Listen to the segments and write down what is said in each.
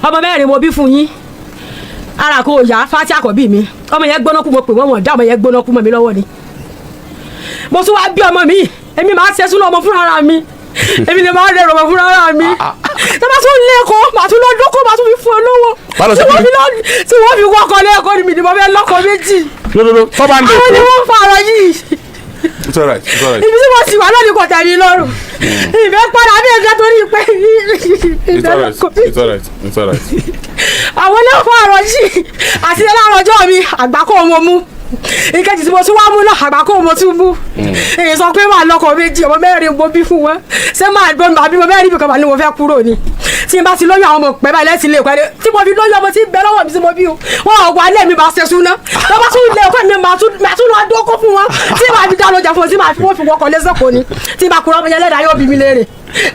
ọmọ mẹ́rin mo bí fún yín ara kò yá fati àkọ́bí mi ọmọ yẹn gbóná kú mo pè wọ́n dá ọmọ yẹn gbóná kú mọ́ mi lọ́wọ́ ni mo tún wá bí ọmọ mi èmi máa ṣe súnú ọmọ fúnra mi èmi lè máa rẹrọ ọmọ fúnra mi tó bá tún lẹ́kọ̀ọ́ màá tún lọ́dún kó màá tún fi fún ọ lọ́wọ́ tí wọ́n fi wọ́kọ̀ lẹ́kọ̀ọ́ ni mi ni mo fẹ́ lọ́kọ̀ méjì àwọn ni wọ́n fa ọ̀rọ̀ yìí. It's all right. ibi tí mo sì wà lónìí kò tẹ̀mí lọ́rùn ìfẹ́ padà bí ẹgbẹ́ torí pé It's all right. àwọn náà fọ ọ̀rọ̀ yìí àti ẹlẹ́rọ̀ ọjọ́ mi àgbákò mo mú ìkejì tí mo tún wá mú náà àgbákò mo tún mú èyí sọ pé màá lọ́kọ méjì ọmọ mẹ́rin mo bí fún wọn ṣé máa gbọ́ mi àbí mo mẹ́rin bí kan bá ní mo fẹ́ kúrò ni tí n bá ti lóyún àwọn ọmọ pẹ́ báyìí lẹ́sìn lè pẹ́ tí mo fi lóyún ọmọ tí ń bẹ lọ́wọ́ mi tí mo bí o wọn ò wá lẹ́ẹ̀mí bá ṣe súná tó bá tún lé ọkọ mi màá tún lọ dókó fún wọn tí màá fi dá lọ́jà fún wọn tí màá fi wọ́n fi wọ́kọ̀ lẹ́sọ̀kọ̀ ni tí màá kúrò ọmọ yẹn lẹ́dàá yóò bí mi léèrè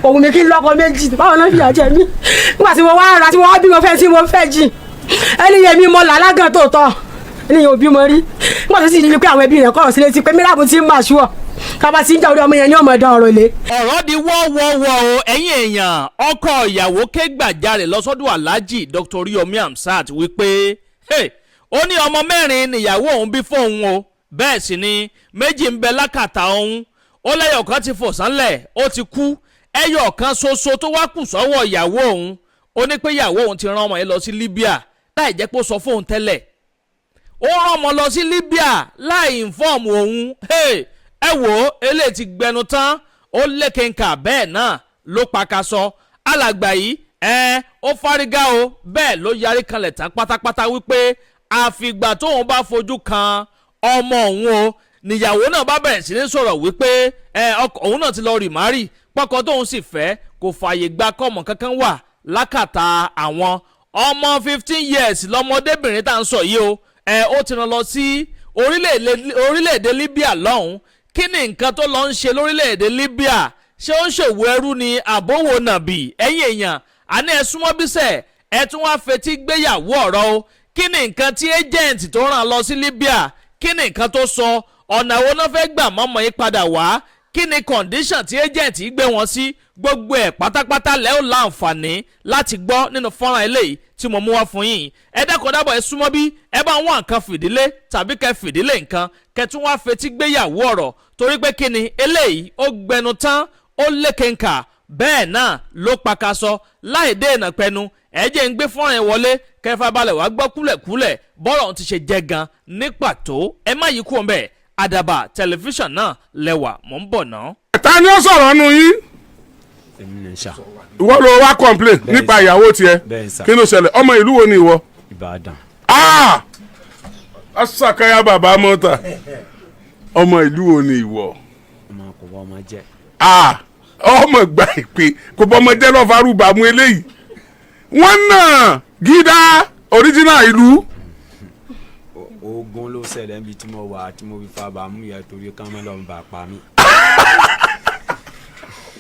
òun mi kí n lọ́kọ méjì báwọn náà fìyà jẹ mí nígbà tí mo wá ra tí mo wá bí mo fẹ́ tí mo fẹ́ jì ẹni yẹn mi mọ làlágàn tó tọ́ ẹni yẹn ò bímọ rí nígbà tó sì rí i pé àwọn ẹbí rẹ̀ kọ̀rọ̀ sílé ti pé mílíọ̀nù tí ń mà ṣúọ̀ kábà tí ń jà orí ọmọ yẹn ní ọmọ ẹ̀dá ọ̀rọ̀ ilé. ọ̀rọ̀ di wọ́wọ́wọ́ o ẹ̀yin èèyàn ọkọ ìyàwó ké gbàjarè lọ́sọ́dọ̀ Alhaji Dr. Oriyomi Hamzat wípé ó ní ọmọ mẹ́rin níyàwó òun bí fóun o bẹ́ẹ̀ sì ni méjì ń bẹ lákàtà òun ó lẹ́yọ̀ kan ti fò sánlẹ̀ ó ti kú ẹyọ̀ kan ṣoṣo tó wá kù sọ́wọ́ ìyàwó òun ó ní pé ìyàwó òun ti rán ọmọ yẹn lọ sí Libya láì jẹ́ pé ó sọ fóun tẹ́lẹ̀ ó rán ọmọ lọ sí Libya láì inform òun ẹ wò ó eléyìí ti gbẹnu tán ó lékenkà bẹ́ẹ̀ náà ló pakasọ alàgbà yìí ó fárígá o bẹ́ẹ̀ ló yarí kanlẹ̀ tán pátápátá wípé àfìgbà tóun bá fojú kan ọmọ òun o níyàwó náà bá bẹ̀rẹ̀ sí ní sọ̀rọ̀ wípé òun náà ti lọ rì márì pọ́kọ tóun sì fẹ́ kò fààyè gba kọ́mọ kankan wà lákàtà àwọn ọmọ 15 years lọmọdébìnrin tá à ń sọ yìí o ó ti rán lọ sí orílẹ̀-èdè Libya lọ́hùn kí ni nǹkan tó lọ ń ṣe lórílẹ̀-èdè Libya ṣé ó ń ṣòwò ẹrú ni àbówò nàbì ẹ̀yin èèyàn àní ẹ súnmọ́ bísẹ̀ ẹ tún wá fetí gbéyàwó ọ̀rọ̀ o kí ni nǹkan tí agent tó rán lọ sí Libya kí ni nǹkan tó sọ ọ̀nà wo náà fẹ́ gbà mọ́mọ́ yín padà wá kí ni condition tí agent gbé wọn sí gbogbo ẹ̀ pátápátá lẹ́ ò láǹfààní láti gbọ́ nínú fọ́nrán eléyìí tí mo mú wá fún yín ẹ dákun dábọ̀ ẹ súnmọ́ bí ẹ bá wọn nǹkan fìdílé tàbí kẹ fìdílé nǹkan kẹ tún wá fetí gbéyàwó ọ̀rọ̀ torí pé kí ni eléyìí ó gbẹnu tán ó lékenkà bẹ́ẹ̀ náà ló pakasọ láì dé ìnà pẹnu ẹ jẹ́ ń gbé fọ́nrán yẹn wọlé kẹfà balẹ̀ wá gbọ́ kúlẹ̀kúlẹ̀ bọ́rọ̀ ti ṣe jẹ́ gan ní pàtó ẹ má yí kú ọ̀n bẹ́ẹ̀ Àdàbà tẹlifíṣàn náà lẹ́wà mò ń bọ̀ ná. ta ni ó sọ̀rọ̀ nù yín. ìwọ ló wá complain nípa ìyàwó tiẹ̀ kí ló ṣẹlẹ̀ ọmọ ìlú wo ni ìwọ. Ìbàdàn. asakaya bàbá mọ́ta ọmọ ìlú wo ni ìwọ. ọmọ kò bọ́ ọmọ jẹ́. ọmọ gba ìpè kò bọ́ ọmọ jẹ́ lọ́ọ́ farúbà mú eléyìí wọ́n náà gídá original ìlú. ogun ló ṣẹlẹ̀ níbi tí mo wà tí mo fi fa bàmú yẹn torí ká má lọ́n bá pa mí.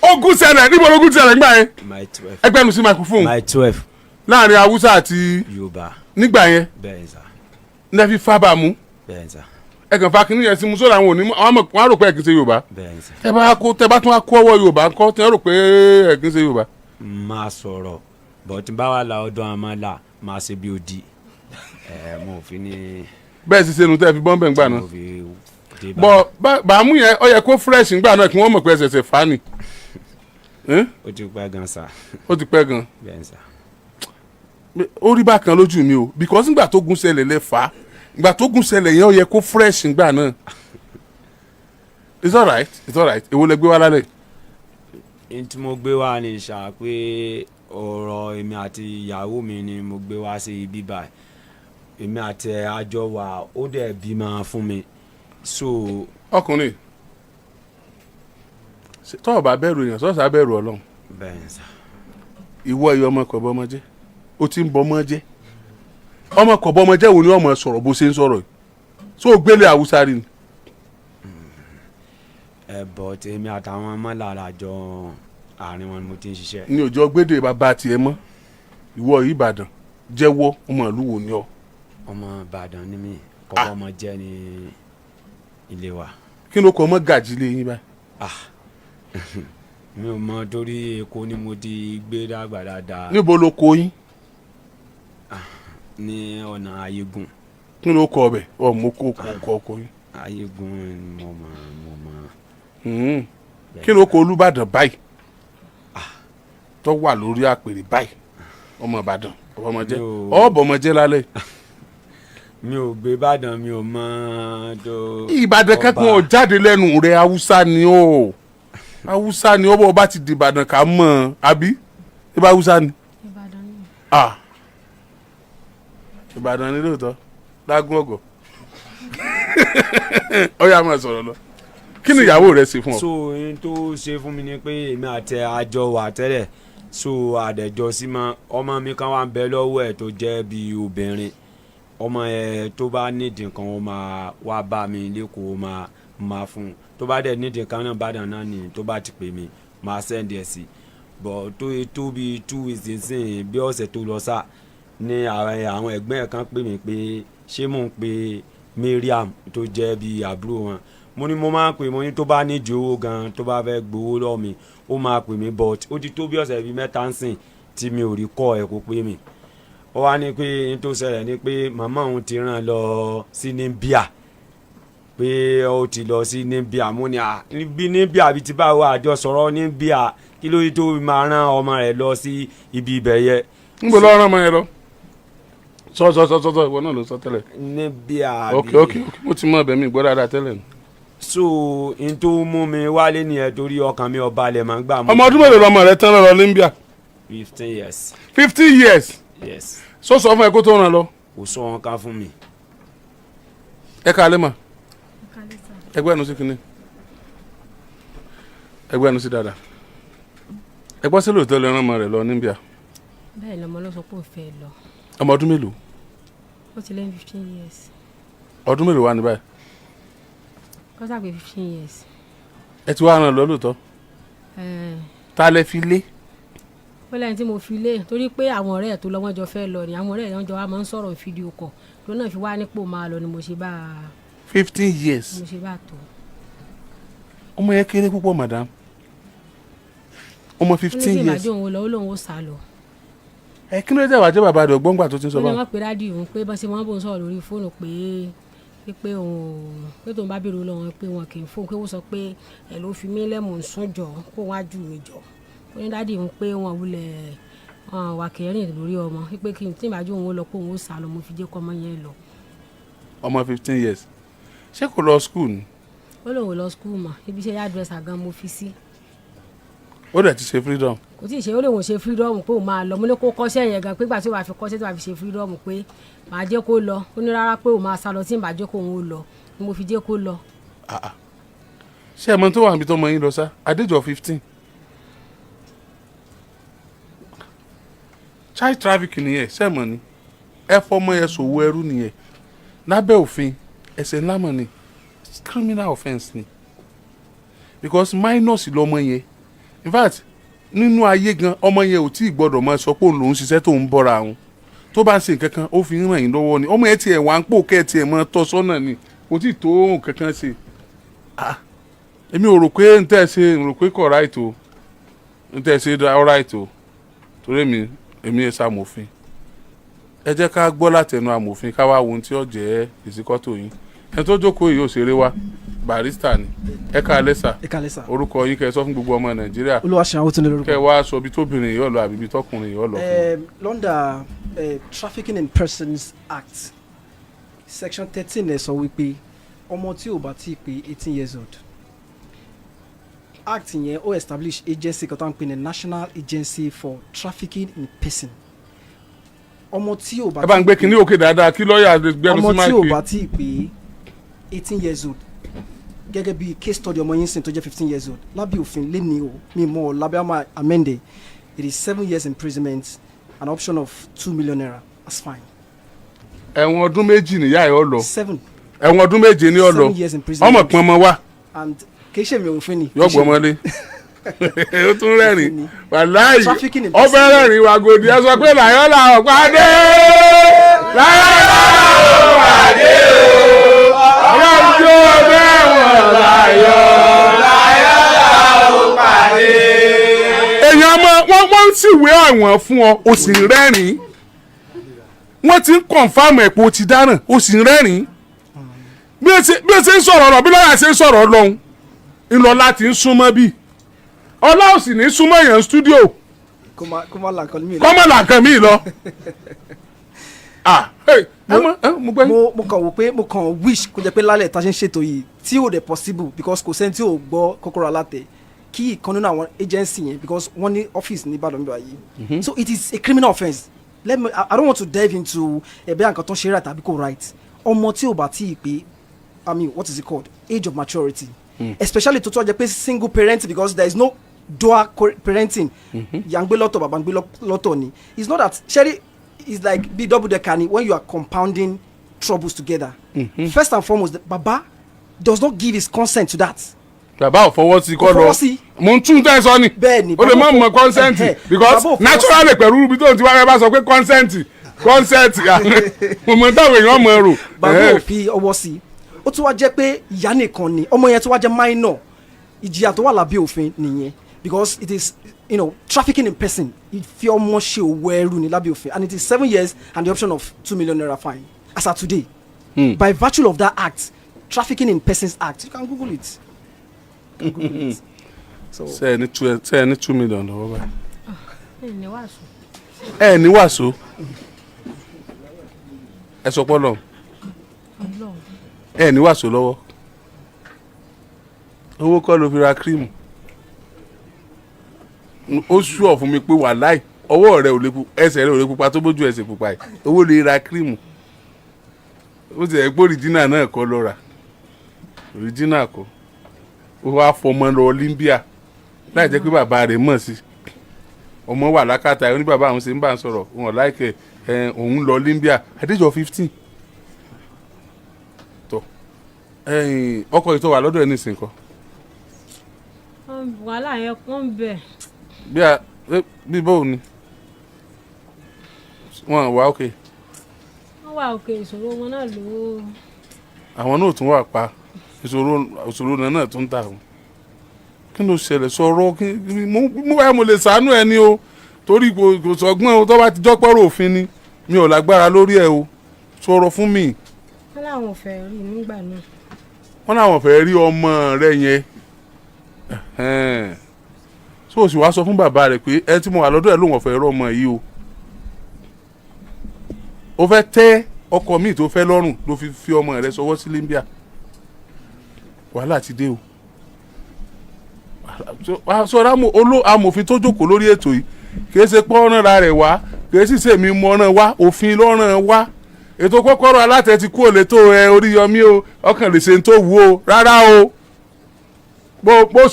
ogun ṣẹlẹ̀ níbo lógun ṣẹlẹ̀ nígbà yẹn. my 12. ẹgbẹ́ nu sí microphone. my 12. láàrin Haúsá àti Yorùbá. nígbà yẹn. bẹ́ẹ̀ sà. ní ẹ fi fa bàmú. bẹ́ẹ̀ sà. ẹ kàn fa kínní yẹn sí mu sódà àwọn òní àwọn ọmọ rò pé ẹ kì í ṣe Yorùbá. bẹ́ẹ̀ sà. tẹ bá tún wá kó ọwọ́ Yorùbá ńkọ́ tẹ rò pé ẹ kì í ṣe Yorùbá. máa sọ̀rọ̀ bọ̀ tí n bá wà la ọdún àmọ́ la máa ṣe bí odi mo fi ní. bẹ́ẹ̀ sì sẹ́nu tẹ́ fi bọ́m̀bẹ̀ ńgbà náà. bọ̀ bàmú yẹn ó yẹ kó fresh ńgbà náà kí wọ́n mọ̀ pé ẹsẹ̀ fà á nì. ó ti pẹ́ gan sa. ó ti pẹ́ gan. bẹ́ẹ̀ sà. ó rí bákan lójú mi o because ńgbà tó gun ṣẹlẹ̀ lẹ fà á ńgbà tó gun ṣẹlẹ̀ yẹn ó yẹ kó fresh ńgbà náà. it's alright èwo lẹ gbé wá lálẹ́. n tí mo gbé wá ní ṣá pé ọ̀rọ̀ èmi àti ìyàwó mi ni mo gbé wá sí ibi báyìí èmi àti àjọ wa ó dẹ̀ bímọ fún mi so. ọkùnrin tọ́ọ̀ bá bẹ̀rù èèyàn sọ́ọ̀sà bẹ̀rù Ọlọ́run. bẹ́ẹ̀ sà. ìwọ ìyá ọmọ kọ̀ bọ́ ọmọ jẹ́ ó ti ń bọ́ ọmọ jẹ́ ọmọ kọ̀ bọ́ ọmọ jẹ́ wo ni ọmọ sọ̀rọ̀ bó ṣe ń sọ̀rọ̀ yìí so gbélé Haúsá rí ni. bọ̀ tèmi àtàwọn ọmọ lára jọ àárín wọn ni mo ti ń ṣiṣẹ́. ní òjò gbédè bàbá tiẹ̀ mọ́ ìwọ Ìbàdàn jẹ́wọ́ ọmọ ìlú wo ni ọ. ọmọ Ìbàdàn ni mí kọ́kọ́ ọmọ jẹ́ ní ilé wa. kí ló kọ ọmọ gàjí lé yín báyìí. mi ò mọ torí Èkó ni mo ti gbé dàgbà dáadáa. níbo ló kó yín. ní ọ̀nà Ayégun. kí ló kọ ọbẹ̀ mo kó ọkọ yín. Ayégun mo mọ̀. kí ló kọ Olúbàdàn báyìí tó wà lórí àpèrè báyìí ọmọ Ìbàdàn ọbọmọjẹ lálẹ́. mi ò gbé Ìbàdàn mi ò mọ̀ tó. Ìbàdàn kankan ò jáde lẹ́nu rẹ̀ Haúsá ni ó Haúsá ni ọba ti di Ìbàdàn ká mọ̀ àbí ibà Haúsá ni. Ìbàdàn ni lóòótọ́ lágún ọ̀gọ̀ ó yá máa sọ̀rọ̀ lọ. kí ni ìyàwó rẹ ṣe fún ọ. so n tó ṣe fún mi ni pé èmi àti àjọ wà tẹ́lẹ̀ so àdẹ̀jọ sí ma ọmọ mi kan wà ń bẹ lọ́wọ́ ẹ̀ tó jẹ́ bí obìnrin ọmọ ẹ̀ tó bá nídìí nǹkan ó máa wá bá mi lẹ́kọ̀ọ́ máa fún un tó bá dẹ̀ nídìí nǹkan náà bá dàn náà ni tó bá ti pè mí máa sẹ́ndì ẹ̀ sí bọ̀ tó bí 2 weeks nsìn bí ọ̀sẹ̀ tó lọ sá ní àwọn ẹ̀gbọ́n ẹ̀ kan pè mí pé ṣé mò ń pe Mariam tó jẹ́ bí àbúrò wọn mo ní mo máa ń pè mo ní tó bá nídìí owó gan tó bá fẹ́ gbowó lọ́wọ́ mi ó máa pè mí but ó ti tó bí ọ̀sẹ̀ bíi 3 ń sìn tí mi ò rí kọ́ ẹ̀ kó pé mi ó wá ní pé n tó ṣẹlẹ̀ ni pé màmá òun ti rán lọ sí Libya pé ó ti lọ sí Libya mo ní bí Libya bí ti bá wà àjọ sọ̀rọ̀ Libya kí ló yẹ tó máa rán ọmọ rẹ̀ lọ sí ibi ibẹ̀ yẹ. ń bọ̀ lọ́ọ́ rán ọmọ yẹn lọ sọ ìwọ náà ló sọ tẹ́lẹ̀. Libya ok mo ti mọ ọbẹ̀ mi gbọ́ dáadáa tẹ́lẹ̀ ni. so n tó mú mi wálé nìyẹn torí ọkàn mi ò balẹ̀ máa ń gbà mú. ọmọ ọdún mélòó lọmọ rẹ tán lọ Libya. 15 years. 50 years. yes. sọ fún ẹ kó tó ràn lọ. kò sọ wọn ká fún mi. ẹ ká lè mà ẹgbẹ́ ẹnu sí kinní ẹgbẹ́ ẹnu sí dáadáa ẹgbọ́n sí lóòótọ́ lè rán ọmọ rẹ lọ Libya. bẹ́ẹ̀ ni ọmọ ló sọ pé ó fẹ́ lọ. ọmọ ọdún mélòó. ó ti lé 15 years. ọdún mélòó wà ní báyìí. kọ́sà pé 15 years. ẹ ti wá ràn lọ lóòótọ́. ta lẹ fi lé. ó lẹ́yìn tí mo fi lé torí pé àwọn ọ̀rẹ́ ẹ̀ tó lọ́wọ́ jọ fẹ́ lọ ni àwọn ọ̀rẹ́ ẹ̀ wọ́n jọ wá máa ń sọ̀rọ̀ fídíò kọ̀ ló náà fi wá nípò máa lọ ni mo ṣe bá a. 15 years. mo ṣe bá a tó. ọmọ yẹn kéré púpọ̀ madam. ọmọ 15 years. ó ní kí ìbàjẹ́ òun lọ ó lóun ó sá lọ. ẹ kí ló dé wàá jẹ́ bàbá rẹ̀ gbọ́ngbà tó ti ń sọ ó ní báwọn. wọ́n pe dádì òun pé bọ́sẹ̀ wọn bò ń sọ̀rọ̀ lórí fóònù pé òun pé tóun bá bèrè lọ́wọ́ pé wọn kì í fóun pé wọ́n sọ pé ẹ̀ ló fi mí lẹ́mù ń sún jọ kó wọ́n á jù mí jọ ó ní dádì òun pé wọn wulẹ̀ wà kẹrin lórí ọmọ pé kí n tí ìbàjẹ́ òun ó lọ pé òun ó sá lọ mo fi jẹ́ kọ́ ọmọ yẹn lọ. ọmọ 15 years ṣé kò lọ school ni. ó lóun lọ school mà ibi iṣẹ́ yàdírẹ́sà gan mo fi sí. ó dẹ̀ ti ṣe freedom. kò tí ì ṣe ó lóun ṣe freedom pé òun máa lọ mo ní kó kọ́ṣẹ́ yẹn gan pé gbà tí ó bá fi kọ́ṣẹ́ tí ó bá fi ṣe freedom pé màá jẹ́ kó lọ ó ní rárá pé òun máa sá lọ tí ìbàjẹ́ kó òun ó lọ ni mo fi jẹ́ kó lọ. ṣé ẹ mọ tó wà níbi tó mọ yín lọ sá adéjọ 15. child trafficking nìyẹn ṣé ẹ mọ̀ ni ẹ fọmọ yẹn ṣòwò ẹrú nìyẹn lábẹ́ òfin ẹ̀ṣẹ̀ ńlá mọ̀ ni criminal offence ni because minus lọmọ yẹn in fact nínú ayé gan ọmọ yẹn ò tí ì gbọdọ̀ máa sọ pé òun lòún ṣiṣẹ́ tó ń bọ́ra àwọn tó bá ń ṣe nǹkan kan ó fi ń ràn yín lọ́wọ́ ni ọmọ yẹn tiẹ̀ wá ń pò kẹ́ ẹ̀ tiẹ̀ máa tọ́ sọ́nà ni kò tí ì tó nǹkan kan ṣe èmi ò rò pé n tẹ́ ẹ ṣe n rò pé kọ̀ right o n tẹ́ ẹ ṣe right o torí èmi ẹ ṣàmòfin ẹ jẹ́ ká gbọ́ látẹnu amòfin ká wá wo ohun tí ó jẹ́ ìsìkọ́tò yín ẹni tó jókòó yìí òṣèré wa barista ni ẹ káalẹ́ sà orúkọ yín kẹ́ ẹ sọ fún gbogbo ọmọ nàìjíríà Olúwaṣeun Awótúndé lórúkọ kẹ́ ẹ wá sọ bí tóbìnrin yìí ọ̀lọ́ àbí bí tọkùnrin yìí ọ̀lọ́ fún lọ́ndà Trafficking in Persons Act section 13 ẹ̀ sọ wípé ọmọ tí ò bá tí ì pé 18 years old act yẹn ó establish agency kan tó ń pè ní National Agency for Trafficking in Person ọmọ tí ò bá ẹ bá ń gbé kinní òkè dáadáa kí lọ́ọ̀yà gbẹnu sí máìkì ọmọ tí ò bá tí ì pé 18 years old gẹ́gẹ́ bí case study ọmọ yín sìn tó jẹ́ 15 years old lábẹ́ òfin lẹ́ni o mi mọ̀ lábẹ́ àmà amende it is 7 years imprisonment an option of 2 million naira that's fine. ẹ̀wọ̀n ọdún méjì nìyá ẹ̀ ọ lọ 7 ẹ̀wọ̀n ọdún méje ní ọ lọ 7 years imprisonment ọmọ pọn ọmọ wa and kì í ṣe mi òfin ni. yọgbọ ọmọlé ó tún rẹ́rìn wàláyé Trafficking in ọbẹ̀ rẹ́rìn wàgòdì ẹ sọ pé làyọ́ làwọn pàdé láyọ́ làwọn pàdé o yọjú ọbẹ̀ wọn láyọ́ làwọn pàdé. èèyàn ọmọ wọn ń sìwé àwọn fún ọ o sì rẹ́rìn wọ́n ti ń confam ẹ̀ pé o ti dáràn o sì ń rẹ́rìn-ín bí o ṣe ń sọ̀rọ̀ lọ bí lọ́yà ṣe ń sọ̀rọ̀ lọ́hùn ńlọlá ti ń súnmọ́ bí ọlá ò sì ní súnmọ́ èèyàn stúdíò kó má là nǹkan mi lọ. kọ́ mọ̀ làǹkan mi lọ. mo kàn wò pé mo kàn wish kó jẹ́ pé lálẹ́ tá a ṣe ń ṣètò yìí tí ò dẹ̀ possible because kò sẹ́ni tí ò gbọ́ Kókórò Alátẹ kí ìkan nínú àwọn agency yẹn because wọ́n ní office ní Ìbàdàn níbà yìí so it is a criminal offence. I don't want to dive into ẹ̀bẹ̀ àǹkan tó ń ṣe right tàbí kò right ọmọ tí ò bá tí ì pé I mean what is it called age of maturity especially tó tó jẹ́ pé single parent because there is no dual parenting ìyá ń gbé lọ́tọ̀ bàbá ń gbé lọ́tọ̀ ni it's not that ṣẹ́rí it's like be double decker ni when you are compounding troubles together first and foremost the baba does not give his consent to that. bàbá ò fọwọ́ sí kọ́ lọ mo ń tún tẹ́ sọ ni bẹ́ẹ̀ni o lè má mọ consent because naturally pẹ̀lú ibi tó ti wáyé bá sọ pé consent mo mọ táwọn èèyàn mọ ẹrù. bàbá ò fi ọwọ́ sí ó tún wá jẹ́ pé ìyá nìkan ni ọmọ yẹn tún wá jẹ́ minor ìjìyà tó wà lábẹ́ òfin nìyẹn because it is trafficking in person ìfi ọmọ ṣe òwò ẹrú ní lábẹ́ òfin and it is 7 years and the option of 2 million naira fine as at today by virtue of that act trafficking in persons act you can google it. ṣe ẹ ní 2 million lọ́wọ́ báyìí. ẹ ní wàásù ẹ sọ pọ́ lọ ẹ ní wàásù lọ́wọ́ owó kọ́ ló fi ra kírímù ó ṣùọ̀ fún mi pé wàláì ọwọ́ rẹ ò lè pupa ẹsẹ̀ rẹ ò lè pupa tó bójú ẹsẹ̀ pupa yìí owó lè ra kírímù ó ti ẹ̀ pé òrìjínà náà kọ́ lọ rà òrìjínà kọ́ ó wá fọmọ lọ Libya láì jẹ́ pé bàbá rẹ̀ mọ̀ sí ọmọ wà lákàtà ẹ̀ ó ní bàbá àwọn ṣe ń bá ń sọ̀rọ̀ wọn láìkẹ́ òun lọ Libya àdéjọ 15 tó ọkọ̀ ìtọ́ wà lọ́dọ̀ ẹ̀ nísìnyí kọ́. wàhálà yẹn kún bẹ́ẹ̀. bí bóun ni wọn wà òkè. wọ́n wà òkè ìṣòro wọn náà lò ó. àwọn náà tún wà pa ìṣòro náà tún tà wọn kí ló ṣẹlẹ̀ sọ̀rọ̀ mo lè ṣàánú ẹni o torí kò sọgbọ́n o tó bá ti jọ́pọ̀rọ̀ òfin ni mi ò lágbára lórí ẹ o sọ̀rọ̀ fún mi. wọ́n láwọn fẹ́ rí nígbà náà. wọ́n láwọn fẹ́ rí ọmọ rẹ yẹn so o sì wá sọ fún bàbá rẹ pé ẹ tí mo wà lọ́dọ̀ ẹ lóun ọ̀fẹ́ rọ ọmọ yìí o fẹ́ tẹ́ ọkọ mi tó fẹ́ lọ́rùn ló fi ọmọ rẹ sọwọ́ sí Libya wàhálà ti dé o sọ̀rọ̀ amòfin tó jókòó lórí ètò yìí kì í ṣe pọ́nrán ra rẹ̀ wá kì í sì ṣe mi mọ́ràn wá òfin lọ́ràn wá ètò Kókórò Alátẹ ti kú òlétò Oríyọmí o ọkàn lè ṣe ń tó wù o rárá o bó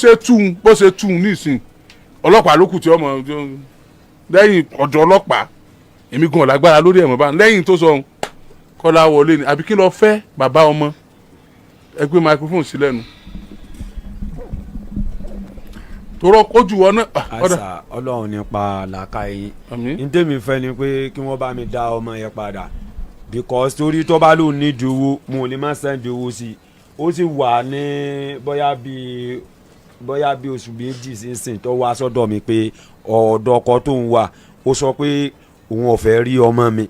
ṣe tún nísìn ọlọ́pàá ló kù tí ọmọ lẹ́yìn ọ̀dọ̀ ọlọ́pàá èmi gan lágbára lórí ẹ̀mọ́ bá lẹ́yìn tó sọ Kọ́lá wọlé ni àbí kí lọ fẹ́ bàbá ọmọ ẹgbẹ́ microphone sí lẹ́nu torọ kojú wọn náà. àṣà Ọlọ́run nípa làákà yín ní tèmi fẹ́ ni pé kí wọ́n bá mi dá ọmọ yẹn padà because torí tó bá lóun ní ju owó mo lè má sẹ́ndì owó sí i ó sì wà ní bóyá bí oṣù méjì sínsìn tó wá sọ́dọ̀ mi pé ọ̀dọ̀ ọkọ tó ń wà ó sọ pé òun ò fẹ́ rí ọmọ mi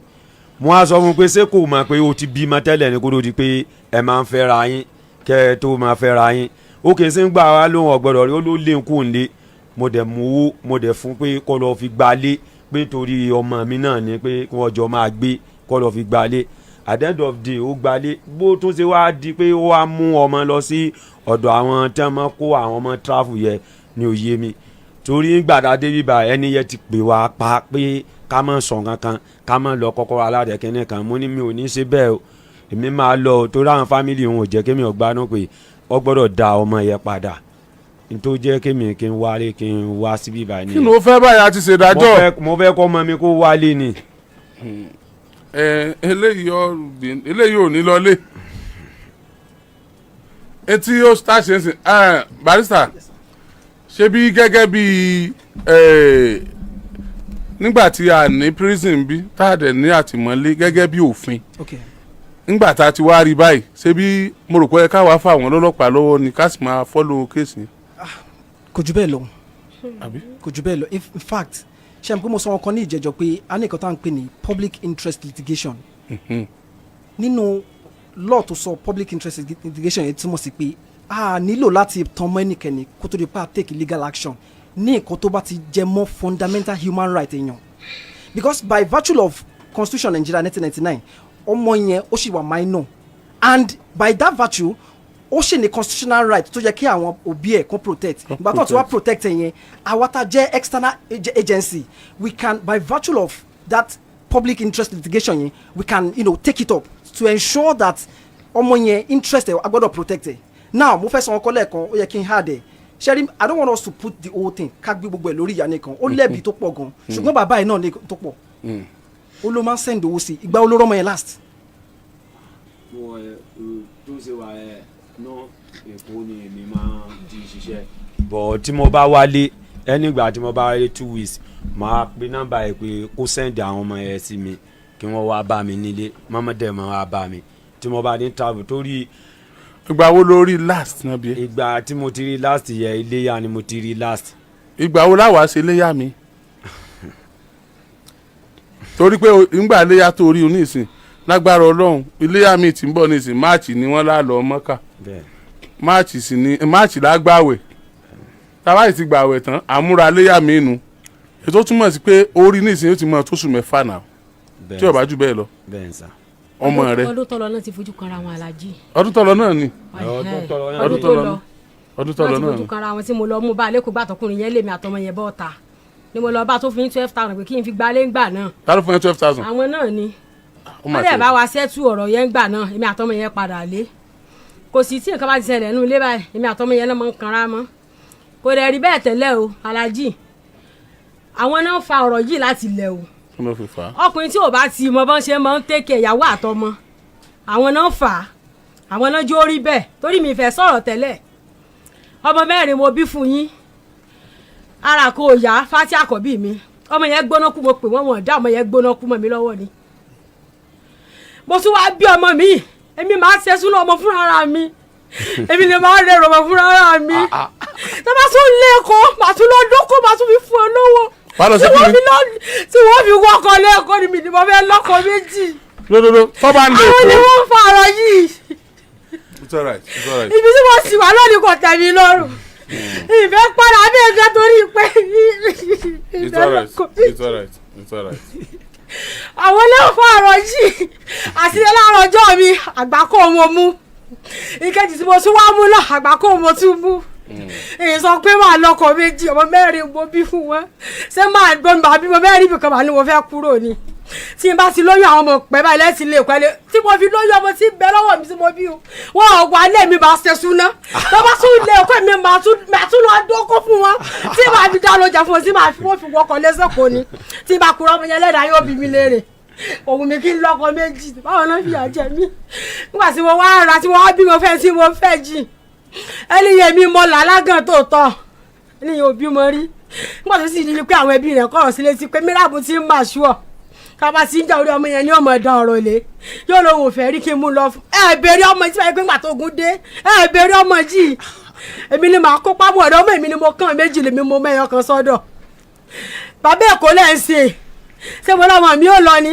mo á sọ fún un pé ṣé kò mọ̀ pé o ti bímọ tẹ́lẹ̀ ní kó ló di pé ẹ máa ń fẹ́ra yín kẹ́ ẹ tó máa fẹ́ra yín ó kì í sí ń gbà wá lóhùn ọ̀gbọ́dọ̀ rí ó ló lé nkú ńlé mo dẹ̀ mú owó mo dẹ̀ fún pé kó lọ́ọ́ fi gbalé pé torí ọmọ mi náà ni pé kí wọ́n jọ máa gbé kó lọ́ọ́ fi gbalé at the end of the day ó gbalé bó tún ṣe wá di pé ó wá mú ọmọ lọ sí ọ̀dọ̀ àwọn tí wọ́n máa kó àwọn ọmọ travel yẹn ní òye mi torí gbàdá débi bá ẹni yẹn ti pè wá pa pé ká má sọ kankan ká má lọ Kókórò Alátẹ kínní kan mo ní mi ò ní ṣe bẹ́ẹ̀ o èmi máa lọ torí àwọn fámìlì òun ò jẹ́ kémi ọ̀gbánú pé ó gbọ́dọ̀ da ọmọ yẹn padà nítorí jẹ́ kémi kí n wálé kí n wá síbí báyìí. kí ló fẹ́ báyà ti ṣèdájọ́. mo fẹ́ kọ́ ọmọ mi kó wálé ni. eléyìí ò ní lọlé etí ó start ṣe ń sìn barista ṣe bí gẹ́gẹ́ bí nígbà tí a ní prison bí tá a dẹ̀ ní àtìmọ́lé gẹ́gẹ́ bí òfin nígbà tá a ti wá rí báyìí ṣe bí mo rò pé ká wá fà wọ́n lọ́lọ́pàá lọ́wọ́ ni ká sì máa follow kéèsì. kò jù bẹ́ẹ̀ lọ kò jù bẹ́ẹ̀ lọ in fact ṣe àmì pé mo sọ wọn kan ní ìjẹ́jọ́ pé a ní nǹkan tá à ń pè ní public interest litigation nínú law tó sọ public interest litigation yẹn túmọ̀ sí pé a nílò láti tan mọ́ ẹnikẹ́ni kó tó di pa take legal action ní nǹkan tó bá ti jẹ mọ́ fundamental human right èèyàn because by virtue of constitution Nigeria 1999 ọmọ yẹn ó sì wà minor and by that virtue ó ṣe ní constitutional right tó yẹ kí àwọn òbí ẹ̀ kó protect ìgbà tó ti wá protect ẹ̀ yẹn àwa tá jẹ́ external agency we can by virtue of that public interest litigation yẹn we can take it up to ensure that ọmọ yẹn interest ẹ̀ a gbọ́dọ̀ protect ẹ̀ now mo fẹ́ sọ wọn kọ́ lẹ́ẹ̀kan ó yẹ kí n hard ẹ̀ Sherry, I don't want us to put the whole thing ká gbé gbogbo ẹ̀ lórí ìyá nìkan ó lẹ́bi tó pọ̀ gan ṣùgbọ́n bàbá ẹ̀ náà ní tó pọ̀ ó ló máa ń send owó sí ìgbà olóró ọmọ yẹn last. tó ṣe wà ẹ náà èkó ni èmi máa di ṣiṣẹ́ bọ̀ tí mo bá wálé ẹnìgbà tí mo bá wálé 2 weeks máa pe nọ́mbà ẹ̀ pé kó send àwọn ọmọ ẹ̀ sí mi kí wọ́n wá bá mi nílé mọ́mọ́dé máa wá bá mi tí mo bá ní travel torí. ìgbà wo ló rí last náà bí. ìgbà tí mo ti rí last yẹ iléyà ni mo ti rí last. ìgbà wo láwàá ṣe iléyà mi. torí pé ìgbà iléyà tó rí onísìn lágbára Ọlọ́run iléyà mi ti ń bọ̀ nísìn máàcì ni wọ́n lá lọ Mọ́kà máàcì sì ni máàcì lágbàwẹ̀ tábàyì ti gbàwẹ̀ tán àmúra iléyà mi nù ètò túmọ̀ sí pé orí nísìn yóò ti mọ̀ tó sùn mẹ́fà náà tí ó bá jù bẹ́ẹ̀ lọ. bẹ́ẹ̀ sà. ọmọ rẹ ọdún tọlọ náà ti fojú kanra wọn Alhaji. ọdún tọlọ náà ni. ọdún tọlọ náà ti fojú kanra wọn tí mo lọ mú bá lẹkọọ gbàtọkùnrin yẹn lèmi àtọmọ yẹn bọ ọta ni mo lọ bá tó fún 12,000 pé kí n fi gbalé ńgbà náà. ta ló fún yẹn 12,000. àwọn náà ni wọ́n dẹ̀ bá wa ṣẹ́tù ọ̀rọ̀ yẹn ńgbà náà èmi àtọmọ yẹn padà lé kò sí tí nǹkan bá ti ṣẹlẹ̀ nínú ilé báyìí èmi àtọmọ yẹn náà máa ń kanra mọ́ kò dẹ̀ rí bẹ́ẹ̀ tẹ́lẹ̀ o Alhaji àwọn náà fa ọ̀rọ̀ yìí láti lẹ̀ o ọkùnrin tí ò bá ti mọ bọ́n ṣe máa ń tẹ́kẹ̀ ìyàwó àtọmọ àwọn náà fà á àwọn náà jó rí bẹ́ẹ̀ torí mi fẹ́ sọ̀rọ̀ tẹ́lẹ̀ ọmọ 4 mo bí fún yín ara kò yá fátí àkọ́bí mi ọmọ yẹn gbóná kú mo pè wọ́n dá ọmọ yẹn gbóná kú mọ́ mi lọ́wọ́ ni mo tún wá bí ọmọ mi èmi máa ṣe súná ọmọ fúnra mi èmi lè máa rẹ ọmọ fúnra mi tó bá tún lé ẹ̀kọ́ màá tún lọ dókó màá tún fi fún ọ lọ́wọ́ tí wọ́n fi wọ́kọ̀ lẹ́ẹ̀kọ́ ni mi ni mo fẹ́ lọ́kọ̀ méjì lódodo tó bá ń lè kó àwọn ni wọ́n fa ọ̀rọ̀ yìí it's alright. ibi tí mo sì wà lónìí kò tẹ̀ mí lọ́rùn ìfẹ́ padà bí ẹgbẹ́ torí pé it's alright. àwọn náà fa ọ̀rọ̀ yìí àti láàárọ̀ ọjọ́ mi àgbákò mo mú ìkejì tí mo tún wá mú náà àgbákò mo tún mú èyí sọ pé màá lọ́kọ méjì ọmọ 4 mo bí fún wọn ṣé màá gbọ́n bá bí mo 4 bìkan màá ní mo fẹ́ kúrò ni tí n bá ti lóyún àwọn ọmọ pẹ́ báyìí lẹ́sìn lè pẹ́lẹ́ tí mo fi lóyún ọmọ tí ń bẹ lọ́wọ́ mi tí mo bí o wọ́n ò wá lé mi bá ṣe súná tó bá tún lé ọkọ mi màá tún lọ dókó fún wọn tí màá fi dá lójà fún wọn tí màá fi wọ́n fi wọkọ̀ lẹ́sẹ̀ kò ní tí bá kúrò ọmọ yẹn lẹ́dàá yóò bí mi léèrè òun mi kí n lọ́kọ méjì báwọn náà fìyà jẹ mí nígbà tí mo wá ra tí mo wá bí mo fẹ́ tí mo fẹ́ jì ẹni yẹn mi mọ làlágàn tó tọ̀ ẹni yẹn ò bí mo rí nígbà tó sì rí i pé àwọn ẹbí rẹ̀ kọ̀rọ̀ sílé sí pé míràbù ti ń bà ṣúọ̀ kábà sí ìjà orí ọmọ yẹn ní ọmọ ẹ̀dá ọ̀rọ̀ lé yóò lóun ò fẹ́ rí kí n mú lọ fún bèrè ọmọ tí wọ́n yẹ pé ńgbà tó gún dé bèrè ọmọ yìí èmi ni màá kópa mọ́ ọ̀dọ́ ọmọ èmi ni mo kàn méjì lèmi mo mẹ́yọ kan sọ́dọ̀ bàbá èkó lẹ́ ń ṣe mo lọ́mọ mi ò lọ ni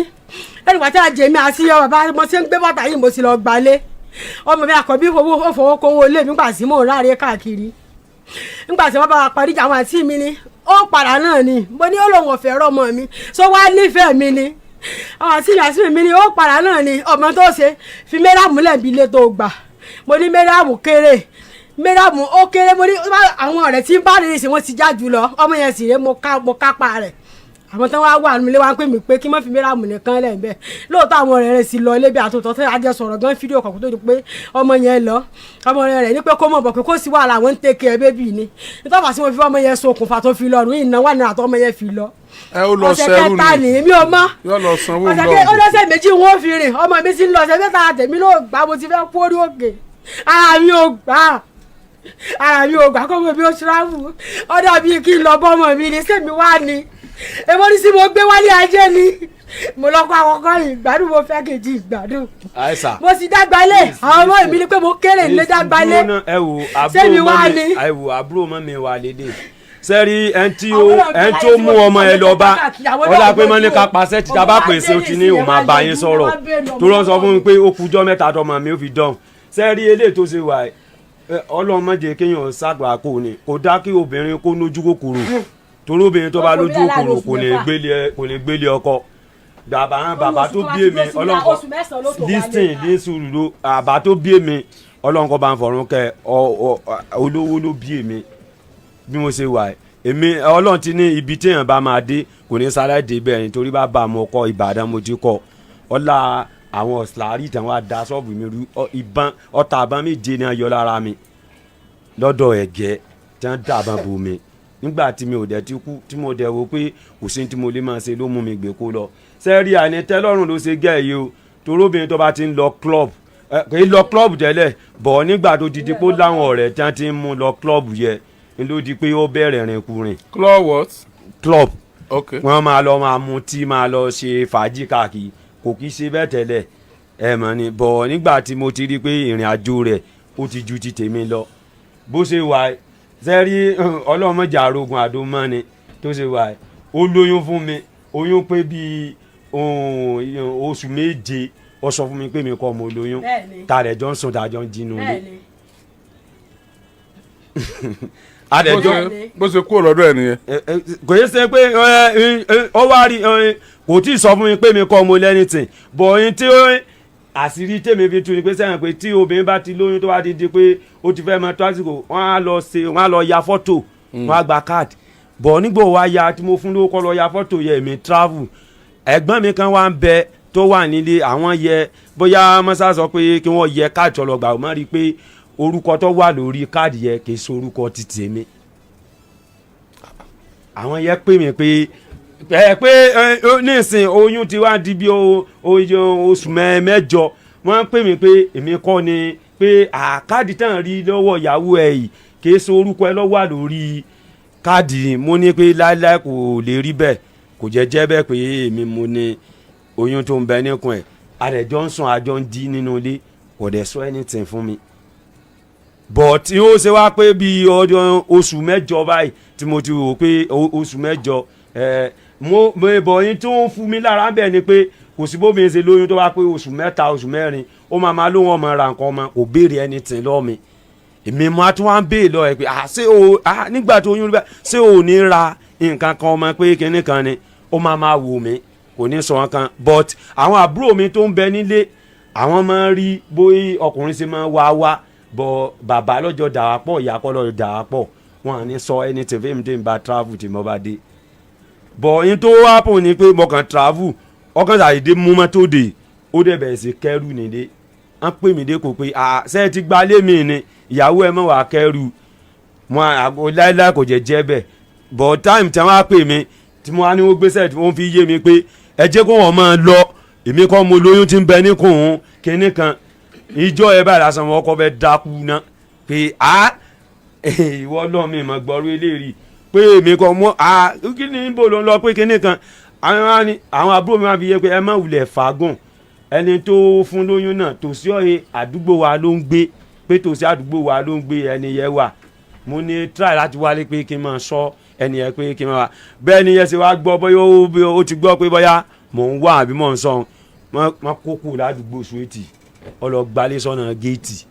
lẹ́nu pàtẹ́ àjẹmí àti bàbá mo ti ń gbé bàtà yìí mo ti lọ gbalé ọmọ mi àkọ́bí fowó kówó lé mi gbà sí mò ń ráre káàkiri nígbà tí wọ́n bá wa parí ìjà àwọn àti mi ni ó padà náà ni mo ní ó lòun ọ̀fẹ́ rọ́mọ mi so wá nífẹ̀ẹ́ mi ni àwọn àti ìyàsí mi ni ó padà náà ni ọmọ tó ṣe fi mẹ́ràmù lẹ́bi ilé tó gbà mo ní mẹ́ràmù kéré mẹ́ràmù ó kéré mo ní àwọn ọ̀rẹ́ tí ń bá rèé sí wọ́n ti já jù lọ ọmọ yẹn sì ré mo kápá rẹ̀ àwọn tán wá wà nílé wa pé mi pé kí n má fi mẹ́ràmù nìkan lẹ̀ bẹ́ẹ̀ lóòótọ́ àwọn ọ̀rẹ́ rẹ̀ sì lọ lébi àtúntò tó ajẹ́ sọ̀rọ̀ gan fídíò kọ̀ọ̀kan tó di pé ọmọ yẹn lọ ọmọ rẹ̀ ní pé kó mọ̀ bọ̀ pé kó sì wà láwọn ń tẹ̀kẹ́ bébì ni nítorí àti mo fi ọmọ yẹn ṣokùnfà tó fi lọ́rùn ìnáwó àná àtọmọ yẹn fi lọ. ẹ ó lọ sẹ́rù ni ọ̀sẹ̀ kẹta ni èmi ò mọ̀ yóò lọ sanwó lọ́wọ́ ọ̀sẹ̀ ọlọ́sẹ̀ méjì wọn ò fi rìn ọmọ mi ti ń lọ ọ̀sẹ̀ mẹ́ta tèmi ló gbà mo ti fẹ́ kú orí òkè ara mi ò gbà kọ́ mọ̀ bí ó ṣíráàbù ọ̀dà bíi kí n lọ bọ́ ọmọ mi ní sẹ́mi wá ni èmo ní sí mo gbé wálé ajé ni mo lọ kọ àkọ́kọ́ ìgbádùn mo fẹ́ kejì ìgbádùn mo sì dágbálẹ̀ àwọn ọmọ mi ni pé mo kéré nílé dágbálẹ̀ ẹ wò sẹ́mi wá ni. ẹ wò àbúrò mọ́ mi wà lédè sẹ́rí ẹni tí ó mú ọmọ ẹ lọ bá ọlá pé mọ́ ní ká pàṣẹ tí a bá pèsè ó ti ní òun máa bá yín sọ̀rọ̀ tó lọ sọ fún mi pé ó kújọ́ mẹ́ta tọmọ mi ó fi dán sẹ́rí eléyìí tó ṣe wà ọlọ́mọdé kéèyàn ṣàgbà kò ní kò dá kí obìnrin kó lójú kòkòrò torí obìnrin tó bá lójú kòkòrò kò lè gbélé ọkọ bàbá tó bí èmi ọlọ́nkọ listing ní sùúrù bàbá tó bí èmi ọlọ́nkọ bá ń fọ̀rún kẹ olówó ló bí èmi bí mo ṣe wà èmi ọlọ́run ti ní ibi téèyàn bá máa dé kò ní sáré dé bẹ́ẹ̀ nítorí bá bá mo kọ́ Ìbàdàn mo ti kọ́ ọlá àwọn ọ̀sàárì tí wọ́n á da ṣọ́ọ̀bù mi rú ọta àbá méje ni wọ́n yọ lára mi lọ́dọ̀ ẹ̀gẹ́ tí wọ́n dàbọn bò mí nígbà tí mi ò dẹ̀ ti kú tí mo dẹ̀ wo pé kò sí tí mo lè máa ṣe ló mú mi gbé kó lọ sẹ́ẹ̀rì àní tẹ́lọ́rùn ló ṣe gẹ́ yìí o torí obìnrin tó bá ti ń lọ club kì í lọ club tẹ́lẹ̀ bọ̀ nígbà tó di pé láwọn ọ̀rẹ́ tí wọ́n ti ń mú lọ club yẹ ló di pé ó bẹ̀rẹ̀ rìn kùnrin. club what? club okay. wọ́n máa lọ máa mutí máa lọ ṣe fàájì káàkiri kò kí ṣe bẹ́ẹ̀ tẹ́lẹ̀ ẹ mọ̀ ni bọ̀ nígbà tí mo ti rí pé ìrìn àjò rẹ̀ ó ti ju ti tèmi lọ bó ṣe wà sẹ́rí ọlọ́mọjà arógun àdómọ́ni tó ṣe wà ó lóyún fún mi oyún pé bíi oṣù méje ó sọ fún mi pé mi kọ́ mo lóyún tààrẹ̀ jọ ń sùn tààjọ ń jinú ilé bó ṣe kúrò lọ́dọ̀ ẹ̀ nìyẹn. kò yẹ ṣe pé ó wá rí kò tí ì sọ fún mi pé mi kọ́ mo lẹ́nìtìn bọ̀ oyin tí àṣírí tèmi fi tu ni pé sẹ́yìn pé tí obìnrin bá ti lóyún tó bá ti di pé ó ti fẹ́ mọ tó àsìkò wọ́n á lọ ya fọ́tò wọ́n á gba káàdì bọ̀ nígbà wá ya tí mo fún lówó kọ́ lọ ya fọ́tò yẹ mi travel ẹ̀gbọ́n mi kan wá ń bẹ tó wà nílé àwọn yẹ bóyá mọ́sá sọ pé kí wọ́n yẹ káàdì ọlọ́gbà ó má rí i pé orúkọ tó wà lórí káàdì yẹ kì í ṣe orúkọ ti tèmi àwọn yẹ pè mí pé nísìn oyún ti wá di bí oṣù mẹ́jọ wọ́n pè mí pé èmi kọ́ ni pé káàdì tán rí lọ́wọ́ ìyàwó ẹ̀ yìí kì í ṣe orúkọ ẹ lọ́wọ́ lórí káàdì mo ní pé láíláí kò lè rí bẹ́ẹ̀ kò jẹ́ bẹ́ẹ̀ pé èmi mo ní oyún tó ń bẹ níkùn ẹ̀ àrẹ̀jọ́ ń sùn àjọ ń di nínú ilé kò dẹ̀ sọ anything fún mi but tí ó ṣe wá pé bíi oṣù mẹ́jọ báyìí tí mo ti wò pé oṣù mẹ́jọ mo bọ̀ yín tó ń fún mi lára bẹ́ẹ̀ ni pé kò sí bómi ṣe lóyún tó wá pé oṣù mẹ́ta oṣù mẹ́rin ó máa lóhùn ọmọ ra nǹkan ọmọ kò béèrè anything lọ́ọ̀ mi èmi máa tún wá ń béè lọ ẹ pé ṣé o nígbà tó yún ṣé o ní ra nǹkan kan ọmọ pé kinní kan ni ó máa wò mí kò ní sọ kan but àwọn àbúrò mi tó ń bẹ nílé àwọn máa ń rí bóyá ọkùnrin ṣe máa wá bọ bàbá lọ́jọ́ dàwà pọ̀ ìyá kọ́ lọ́jọ́ dàwà pọ̀ wọn à ní sọ ẹni tí fíìmù tí ń bá travel tí mo bá dé bọ̀ yín tó happen ni pé mo kàn travel ọkàn ṣàdédé mú mọ́tò dé ó dẹ̀ bẹ̀rẹ̀ sí kẹ́rù nílé wọ́n pè mí dé kò pé ṣe ti gba lé mi ni ìyàwó ẹ̀ mọ̀ wá kẹ́rù wọn àgọ́ láíláí kò jẹ́ bẹ́ẹ̀ but time tí wọ́n á pè mí tí mo wá ní wọ́n gbéṣẹ́ tí wọ́n fi yé mi pé ẹ jẹ́ kó wọ́n máa lọ èmi kọ́ mo lóyún tí ń bẹ níkùn kínní kan ìjọ ẹ báyìí lásán wọn kọ́ fẹ́ dákú ná pé ìwọ lọ́ọ̀ mi mọ̀ gbọ́rú eléyìí pé èmi kọ́ mọ́ kí ni níbo ló ń lọ pé kínní kan àwọn àbúrò mi máa fi yé pé ẹ má wulẹ̀ fagùn ẹni tó fún lóyún náà tòsí ọ̀hẹ́ àdúgbò wa ló ń gbé pé tòsí àdúgbò wa ló ń gbé ẹni yẹn wà mo ní try láti wálé pé kí n máa sọ ẹni yẹn pé kí n máa wà bẹ́ẹ̀ ni yẹn ṣe wá gbọ́ bóyá ó ti gbọ́ pé bóyá mò ń wá àbí mò ń sọ wọn kókó ládùúgbò suwétì ọlọgbalẹ sọnà géètì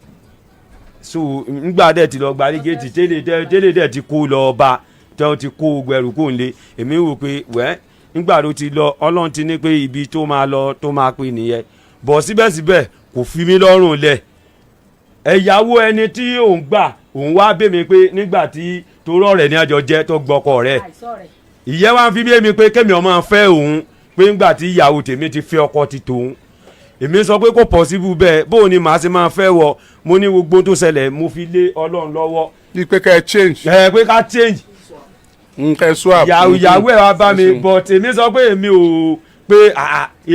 so ngbà dẹ ti lọ gbalẹ géètì tẹ́lẹ̀ dẹ ti kó lọ bá tẹ ti kó gbẹrù kó ń lé èmi wò pé wẹ ngbà tó ti lọ Ọlọ́run ti ní pé ibi tó máa lọ tó máa pè nìyẹn bọ̀ síbẹ̀síbẹ̀ kò fi mí lọ́rùn lẹ̀ ẹ̀yàwó ẹni tí òun gbà òun wá bẹ̀ mí pé nígbà tí torọ́ rẹ̀ ní àjọ jẹ́ tó gbọ́kọ̀ rẹ̀ ìyẹn wá fi bí èmi pé kémi ọmọ fẹ́ òun pé ńgbà tí ìyàwó tèmi ti fẹ́ ọkọ ti tòun èmi sọ pé kò possible bẹ́ẹ̀ bóun ni màá ṣe máa fẹ́ wọ mo ní gbogbo tó ṣẹlẹ̀ mo fi lé Ọlọ́run lọ́wọ́. ní pé ká ẹ change. pé ká change. nǹkan swap. ìyàwó ẹ̀ wá bá mi but èmi sọ pé èmi ò pé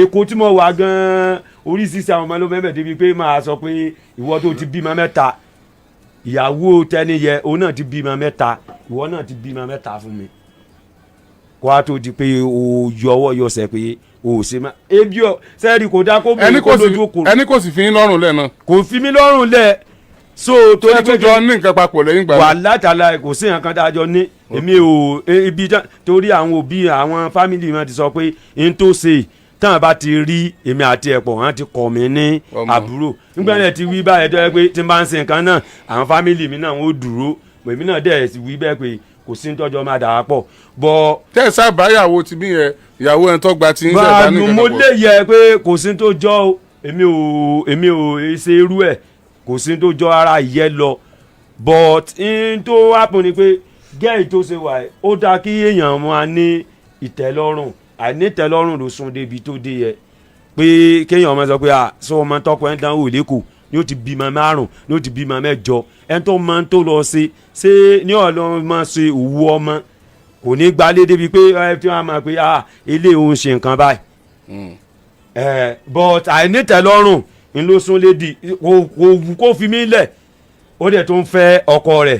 èkó tí mo wà gan-an oríṣiríṣi àwọn ọmọ ló mẹ́mẹ́ débi pé máa sọ pé ìwọ tó ti bímọ mẹ́ta ìyàwó tẹ́ni yẹ òun náà ti bímọ mẹ́ta ìwọ náà ti bímọ mẹ́ta fún mi kó a tó di pé o yọwọ́ yọsẹ̀ pé o ṣe má ebi ọ sẹ́ẹ̀rì kò dáa kó bẹ̀rẹ̀ kó lójú okòrò. ẹni kò sì fi yín lọ́rùn lẹ̀ náà. kò fi mí lọ́rùn lẹ̀ so tó ní pé jọ ní nǹkan papọ̀ lẹ́yìn gbà. wà látàlá kò sí nǹkan tá a jọ ní èmi ò ibi torí àwọn òbí àwọn fámìlì wọn ti sọ pé n tó ṣe táwọn bá ti rí èmi àti ẹ̀pọ̀ wọn ti kọ̀ mí ní àbúrò nígbà náà ti wí báyìí tó yẹ pé tí n bá ń ṣe nǹkan náà àwọn fámìlì mi náà wọ́n dúró èmi náà dẹ̀ wí bẹ́ẹ̀ pé kò sí tọ́jọ́ máa dà á pọ̀ bọ́. tẹ́sà báyàwó ti bí yẹn ìyàwó ẹ̀ tó gba ti ń jẹ́ ìdánilẹ́kọ̀ọ́. mo lè yẹ pé kò sí tó jọ èmi ò ṣe irú ẹ̀ kò sí tó jọ ara ìyẹn lọ but n tó happen ni pé gẹ́ẹ̀ tó ṣe wà ó dáa kí èèyàn máa ní ìtẹ́lọ́rùn àìnítẹ́lọ́rùn ló sún débi tó dé yẹ pé kéèyàn máa sọ pé sọ ọmọ tọkọ ẹ̀ ń dánwò lẹ́kọ̀ọ́ ni ó ti bímọ 5 ni ó ti bímọ 8 ẹni tó máa ń tó lọ ṣe ní ọ̀lọ́ máa ṣe òwú ọmọ kò ní gbalé débi pé tí wọ́n á máa pé ilé òun ṣe nǹkan báyìí but àìnítẹ́lọ́rùn ń ló sún lédi kò fi mí lẹ̀ ó dẹ̀ tó ń fẹ́ ọkọ rẹ̀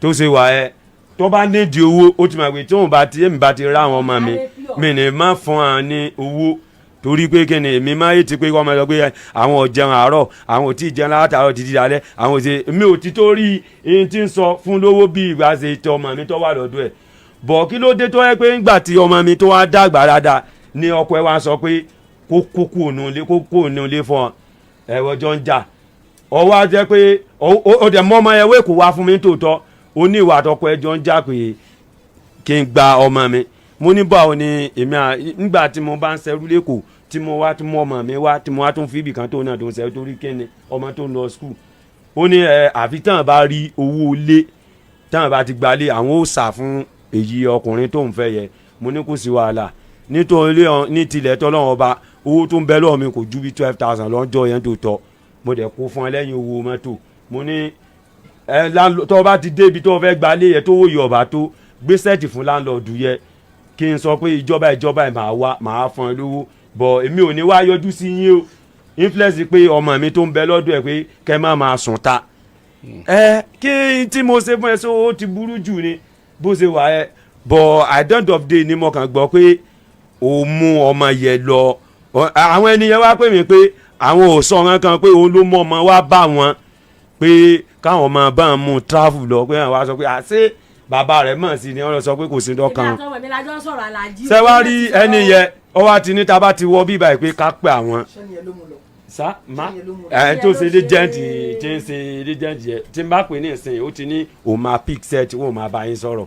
tó ṣe wà ẹ́ tó bá nídìí owó ó ti máa pè tí òun bá ti èmi bá ti rá àwọn ọmọ mi ní má fún ọ ní owó torí pé kí ni èmi máa yé ti pé kọ́ máa sọ pé àwọn ò jẹun àárọ̀ àwọn ò tí ì jẹun látàárọ̀ títí dalẹ́ àwọn ò ṣe mi ò ti tó rí eyín tí ń sọ fún lówó bí ìgbà ṣe tẹ ọmọ mi tó wà lọ́dọ̀ ẹ̀ bọ̀ kí ló dé tó yẹ pé ńgbà tí ọmọ mi tó wá dàgbà dáadáa ni ọkọ ẹ wá sọ pé kó kókó ònú ilé fún ọ ẹ̀wọ̀ jọ ń jà ọwọ́ á jẹ́ pé ó dẹ̀ mọ́ ọmọ ẹ wé kó wá fún mi tòótọ́ ó ní ìwà àtọkọ ẹjọ́ ń jà pé kí n gba ọmọ mi mo ní báwo ni èmi nígbà tí mo bá ń ṣerú lẹ́kọ̀ọ́ tí mo wá tún mú ọmọ mi wá tí mo wá tún fi ibì kan tó náà tó ń ṣe torí kíni ọmọ tó ń lọ skul ó ní àfi táwọn bá rí owó ilé táwọn bá ti gbalé àwọn ó sà fún èyí ọkùnrin tó ń fẹ́ yẹ mo ní kò sí wàhálà nítorí ní tilẹ̀ tọ́lọ́wọ́n ọba owó tó ń bẹ lọ́wọ́ mi kò ju bí 12,000 lọ́jọ́ yẹn tó tọ́ mo dẹ̀ kó fún ẹ lẹ́yìn owó mọ́tò mo ní tó bá ti débi tó fẹ́ gbalé yẹ tó wò yọ ọ̀bà tó gbé sẹ́ẹ̀tì fún láńlọ́ọ̀dù yẹ kí n sọ pé ìjọba ẹ̀ máa fún ẹ lówó bọ̀ èmi ò ní wá yọjú sí yín o influence pé ọmọ mi tó ń bẹ lọ́dọ̀ ẹ̀ pé kẹ́ má máa sùn ta kí tí mo ṣe fún ẹ sọ ó ti burú jù ni bó ṣe wà ẹ bọ̀ at the end of the day ni mo kàn gbọ́ pé ó mú ọmọ yẹn lọ àwọn ènìyàn wá pè mí pé àwọn ò sọ wọn kan pé òun ló mú ọmọ wá bá wọn pé káwọn ọmọ bá wọn mú travel lọ pé àwọn sọ pé àṣé bàbá rẹ̀ mọ̀ sí ni wọ́n lọ sọ pé kò sí dọ́kan. ṣé wàá rí ẹni yẹn ọwọ́ àti níta bá ti wọ bíbá yìí pé ká pẹ́ àwọn. sá má tó ṣe legend tí ń ṣe legend yẹn tí n bá pè ní ìsìn ó ti ní òun máa pick set wọn máa bá yín sọ̀rọ̀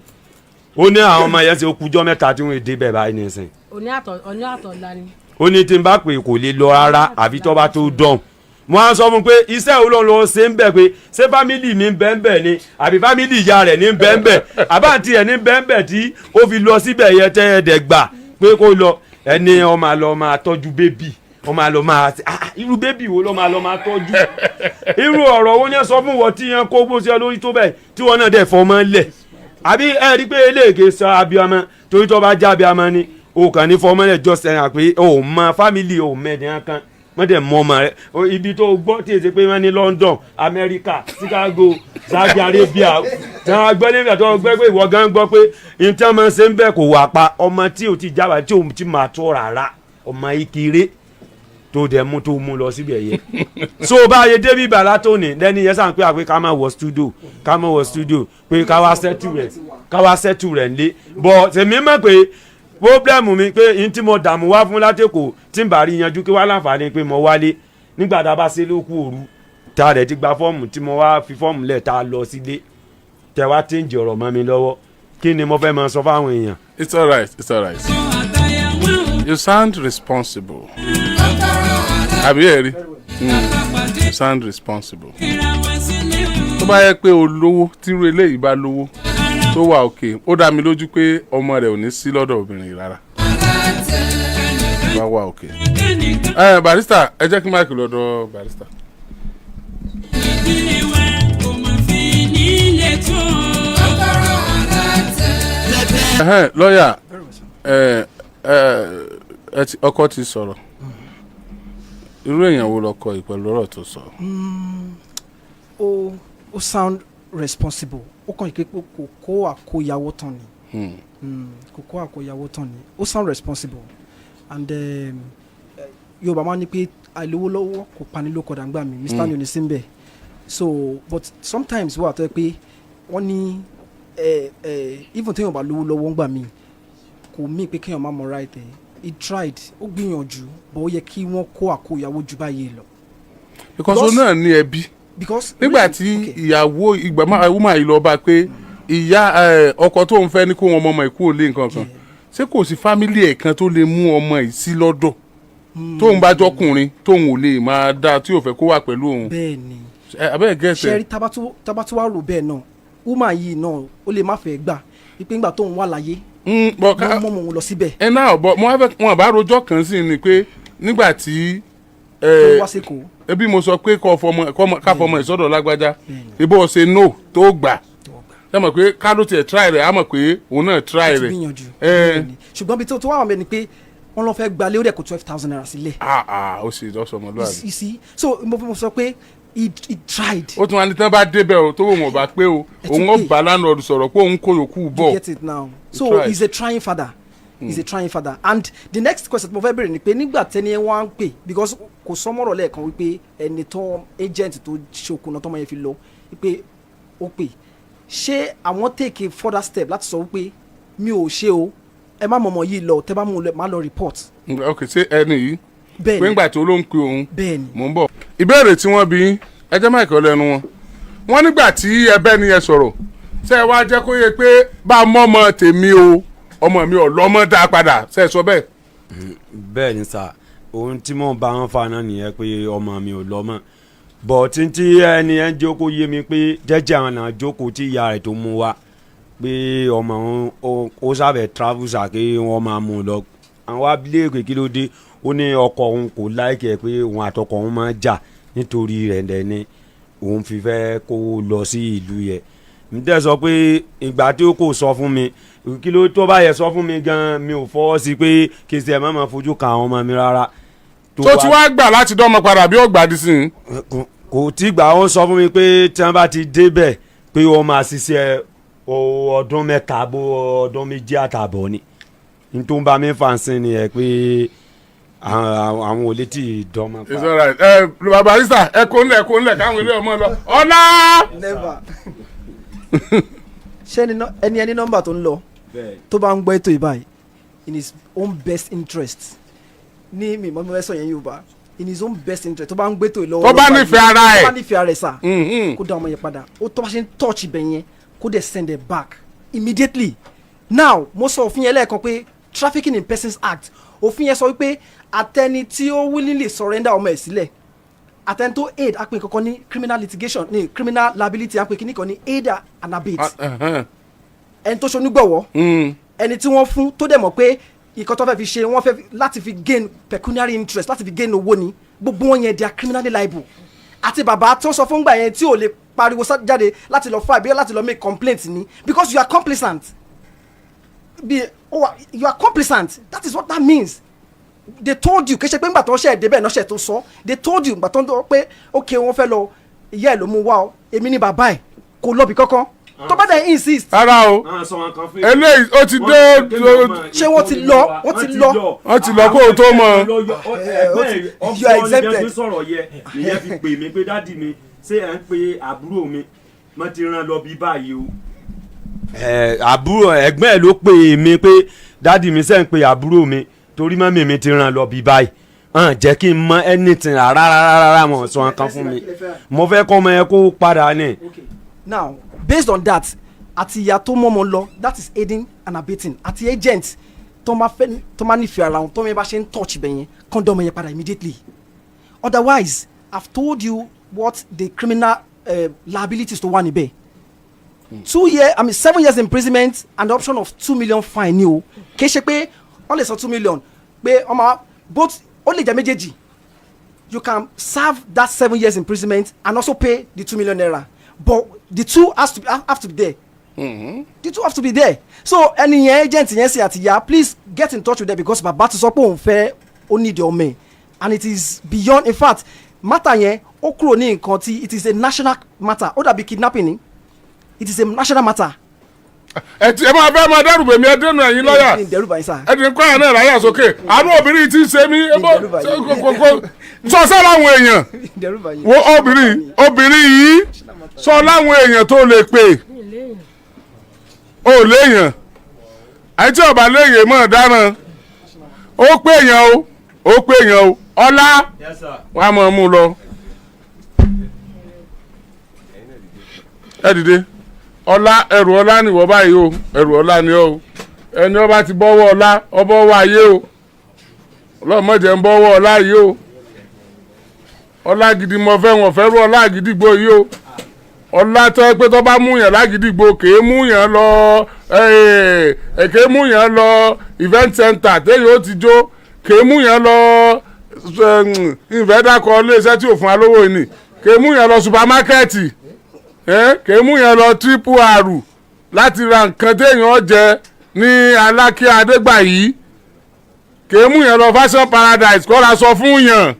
ó ní àwọn ọmọ yẹn ṣe okùjọ́ 3 tí wọ́n dé bẹ̀ báyìí ní ìsìn. òní àtọ̀ ńlá ni. ó ní tí n bá pè kò lè lọ rárá àfi tó bá tó dán mo á sọ fún un pé iṣẹ́ wo ló ṣe ń bẹ̀ pé ṣé fámìlì mi ń bẹ́ ń bẹ̀ ni àbí fámìlì ìyá rẹ̀ ní ń bẹ́ ń bẹ̀ àbáǹtí ẹ̀ ní ń bẹ́ ń bẹ̀ tí ó fi lọ síbẹ̀ yẹn tẹ́ ẹ̀ dẹ̀ gbà pé kó lọ ẹni ọmọ àlọ́ máa tọ́jú bébì ọmọ àlọ́ máa irú bébì wo ló máa lọ máa tọ́jú irú ọ̀rọ̀ wo ni ẹ sọ fún wọn tí yẹn kó bó ṣe lórí tó bẹ́ẹ̀ tí wọn náà dẹ̀ fọmọ lẹ̀ àbí ẹ rí pé eléèké sọ abiyamọ torí tó bá já abiyamọ ni o kàn ní fọmọ lẹ̀ jọ sẹ́yìn pé o mọ fámìlì o mẹ́ẹ̀dẹ̀ kan wọ́n dẹ̀ mọ ọmọ rẹ̀ ibi tó gbọ́ tí èsì pé wọ́n ní London America Chicago Saudi Arabia tí wọ́n gbọ́ nígbà tó gbọ́ pé ìwọ gan gbọ́ pé nǹkan máa ń ṣe ń bẹ̀ kò wà pa ọmọ tí o ti jábà tí o ti máa tó rárá ọmọ ìkéré tó dẹ̀ mú tó mú lọ síbẹ̀ yẹ. so bá a yẹ débi bàlá tó ní lẹ́ni yẹn sàn pé àpé ká máa wọ studio pé ká wá sẹ́tù rẹ̀ ńlé bọ̀ tèmi mọ̀ pé pọ́blẹ́mù mi pé n tí mo dààmú wá fún látẹ̀kọ̀ tí n bá rí yanjú kí wá láǹfààní pé mo wálé nígbà tá a bá ṣe lókù òru tá a rẹ̀ ti gba fọ́ọ̀mù tí mo wá fi fọ́ọ̀mù lẹ̀ tá a lọ sílé tẹ wá tí ń jẹ ọ̀rọ̀ mọ́ mi lọ́wọ́ kí ni mo fẹ́ máa sọ fáwọn èèyàn. It's alright. You sound responsible. àbí ẹ̀ rí you sound responsible. tó bá yẹ pé o lówó tírú eléyìí bá lówó tó wà òkè ó dá mi lójú pé ọmọ rẹ̀ ò ní sí lọ́dọ̀ obìnrin rárá bá wà òkè. barista ẹ jẹ́ kí n máa kí lọ́dọ̀ barista. lọ́yà ọkọ ti sọ̀rọ̀ irú èèyàn wo lọkọ ìpẹ̀lú ọ̀rọ̀ tó sọ. ó sound responsible ó kàn pé kò kó àkóyawó tán ni ó sound responsible and Yorùbá máa ní pé àìlówó lọ́wọ́ kò pani lóko dàgbà mi Mr. ní onísìnbẹ̀ so but sometimes wà tó yẹ pé wọ́n ní even téèyàn bá lówó lọ́wọ́ ń gbà mí kò mí pé kéèyàn má mọ right ẹ̀ he tried ó gbìyànjú but ó yẹ kí wọ́n kó àkóyawó ju báyìí lọ. because ó náà ní ẹbí nígbà tí ìyàwó ìgbàmọ̀ yìí lọ bá pé ìyá ọkọ tó ń fẹ́ ní kó wọn ọmọ ìkú ò lé nǹkan kan ṣé kò sí fámílì ẹ̀ kan tó lè mú ọmọ yìí sí lọ́dọ̀ tóun bá jọkùnrin tóun ò lè máa dá tí ò fẹ́ kó wà pẹ̀lú òun. bẹ́ẹ̀ni abẹ́ẹ̀ gẹ̀ẹ́sẹ̀. ṣẹ́rí tabatu wa rò bẹ́ẹ̀ náà woman yìí náà ó lè má fẹ́ gbà wípé ńgbà tóun wà láyé wọ́n mọ̀ òun lọ síbẹ̀. ẹ náà bọ wọn bá rojọ́ kan sí ni pé nígbà tí tó wá sí kò. ebi mo sọ pé ká fọmọ ìsọdọ̀ lágbájá ibo ṣe no tó gbà ẹ mọ̀ pé ká ló tiẹ̀ try rẹ̀ á mọ̀ pé òun náà try rẹ̀. ṣùgbọ́n bí tó wà wọn bẹ ni pé wọ́n lọ fẹ́ gbalé ó dẹ̀ kó 12,000 naira sílẹ̀. ó sì lọ́sọ̀ ọmọlúwàbí. you see so mo sọ pé he tried. ó tún wá ní tán bá débẹ̀ o tó wọ́n bá pé o òun ó bá landlord sọ̀rọ̀ pé òun kó yòókù bọ̀. you get it now so he's a trying father. He's a trying father and the next question mo fẹ́ bẹ̀rẹ̀ ni pé nígbà tẹ́ni ẹ wá ń pè because kò sọmọ́rọ̀ lẹ́ẹ̀kan wípé ẹni tó agent tó ṣokùnà tọ́mọ yẹn fi lọ wípé ó pè ṣé àwọn take a further step láti sọ wípé mi ò ṣe o ẹ má mọ̀mọ́ yìí lọ tẹ́ bá mú un má lọ report. ok ṣé ẹni yìí bẹ́ẹ̀ni pé ńgbà tó ló ń pe òun bẹ́ẹ̀ni mò ń bọ̀. ìbéèrè tí wọ́n bí ẹjẹ́ máa kọ́ lẹ́nu wọn wọ́n nígbà tí ẹbẹ́ ni ẹ sọ̀rọ̀ ṣé ẹ wá jẹ́ kó yẹ pé bá mọ́ ọmọ tèmi o ọmọ mi ò lọ́mọ dá padà ṣe é sọ bẹ́ẹ̀. bẹ́ẹ̀ ni sà ohun tí mò ń bá wọn fa náà nìyẹn pé ọmọ mi ò lọ́mọ bọ̀ títí ẹni ẹ ń jókòó yé mi pé jẹ́jẹ́ àwọn náà jókòó tí ìyá rẹ̀ tó mú wa pé ọmọ òun ó sábẹ̀ travel sàké wọn máa mú un lọ àwọn abiléèkè kí ló dé ó ní ọkọ òun kò láìkẹ́ pé òun àtọkọ òun máa jà nítorí rẹ̀ dẹ́ni òun fi fẹ́ kó lọ sí ìlú yẹn n tẹ́ sọ pé ìgbà tí ó kò sọ fún mi kí ló tó bá yẹ sọ fún mi gan mi ò fọwọ́ sí pé kí n ṣe ẹ̀ má máa fojú kan àwọn ọmọ mi rárá. tó ti wá gbà láti dánmọ padà bí ó gbà dí sí i. kò tí gbà ó sọ fún mi pé tí wọ́n bá ti débẹ̀ pé wọ́n máa ṣiṣẹ́ ọdún mẹ́ta bó ọdún méjì àtààbọ̀ ni n tó ń bá mi fà ń sìn ni ẹ pé àwọn ò lè tí ì dánmọ pa. it's alright bàbá risa ẹ kó ńlẹ̀ káwọn ilé ọmọ lọ ọ̀nà. never ṣé ẹni nọ́mbà tó ń lọ tó bá ń gbọ́ ètò ìbáyìí in his own best interest ní mi mọ́ sọ yẹn Yorùbá in his own best interest tó bá ń gbé ètò ìlọ́wọ́ tó bá nífẹ̀ẹ́ ara ẹ̀ tó bá nífẹ̀ẹ́ ara ẹ̀ sà kó dá ọmọ yẹn padà ó tó bá ṣe ń touch ibẹ̀ yẹn kó dẹ̀ send it back immediately now mo sọ òfin yẹn lẹ́ẹ̀kan pé Trafficking in Persons Act òfin yẹn sọ wípé àtẹni tí ó willingly surrender ọmọ ẹ̀ sílẹ̀ àtẹni tó aid apè kankan ní criminal litigation ní criminal liability apè kìíní kan ní aid and abet ẹni tó ṣonígbọ̀wọ́ ẹni tí wọ́n fún tó dẹ̀ mọ̀ pé ìkan tó fẹ́ fi ṣe wọ́n fẹ́ láti fi gain pecuniary interest láti fi gain owó ni gbogbo wọn yẹn they are criminally liable àti bàbá tó sọ fún gbà yẹn tí ò lè pariwo jáde láti lọ file bí láti lọ make complaint ni because you are complicit you are complicit that is what that means they told you kì í ṣe pé ńgbà tó ń ṣe ẹ̀dẹ́ bẹ́ẹ̀ náà ṣe tó sọ they told you ńgbà tó ń dọ́ pé ok wọ́n fẹ́ lọ ìyá ẹ̀ ló mú wá ọ èmi ní bàbá ẹ̀ kò lọ́bì kankan tó bá dẹ̀ insist. ara o eléyìí ó ti dé. ṣé wọ́n ti lọ wọ́n ti lọ kó o tó mọ. you are exempted. sọ̀rọ̀ yẹ ìyẹn fi pè mí pé dádì mi ṣé ẹ̀ ń pe àbúrò mi mo ti rán lọ bí báyìí o. àbúrò ẹ̀gbọ́n ẹ̀ ló pè mí pé dádì mi ṣe ń pe àbúrò mi torí mọ́mí mi ti rán lọ bí báyìí jẹ́ kí n mọ anything rárá mọ̀ sọ nǹkan fún mi mo fẹ́ kọ́ ọmọ yẹn kó padà ní. now based on that àti ìyá tó mọ́ ọmọ lọ that is aiding and abetting àti agent tó máa nífẹ̀ẹ́ ara wọn tó máa bá ṣe ń touch ibẹ̀ yẹn kán dán ọmọ yẹn padà immediately otherwise I've told you what the criminal liabilities tó wà níbẹ̀ 7 years imprisonment and the option of 2 million fine ni o kì í ṣe pé wọ́n lè san 2 million pé ọmọ both ó lè jẹ́ méjèèjì you can serve that 7 years imprisonment and also pay the 2 million naira but the two have to be there. The two have to be there so ẹni yẹn agent yẹn ṣe àtìyá please get in touch with them because bàbá ti sọ pé òun fẹ́ ó need your man and it is beyond in fact matter yẹn ó kúrò ní nǹkan tí it is a national matter ó dàbí kidnapping ni it is a national matter. ẹ máa fẹ́ máa dẹ́rù bèmí ẹ dẹ́nu ẹ̀yin lọ́yà ẹ dín kọ́ ẹ̀ náà ráyà sókè àánú obìnrin ti ṣe mí sọ sẹ́ láwọn èèyàn wo obìnrin yìí sọ láwọn èèyàn tó lè pè ó léèyàn àti ọba léèyàn mọ̀ dáná ó pé èèyàn o ọlá wàá mọ̀ mú lọ. ẹ dìde ọlá ẹrù ọlá nìwọ báyìí o ẹrù ọlá ni o ẹni ọba ti bọ́wọ́ ọlá ọbọ̀wọ́ ayé o ọlọ́mọdé ń bọ́wọ́ ọlá yìí o ọlá gidi mo fẹ́ wọn fẹ́ rú ọlá Àgídìgbò yìí o ọlá tó ẹ pé tó bá mú yàn l'Àgídìgbò kèé mú yàn lọ event center téyàn ó ti jó kèé mú yàn lọ ìfẹ́dàkọ iléeṣẹ́ tí ò fún alówó yìí ni kèé mú yàn lọ supamákẹ́ẹ̀tì kèé mú yàn lọ triple r láti ra nǹkan téèyàn jẹ ní Alákíá Adégbàyí kèé mú yàn lọ fashion paradise kọ́ra sọ fún yàn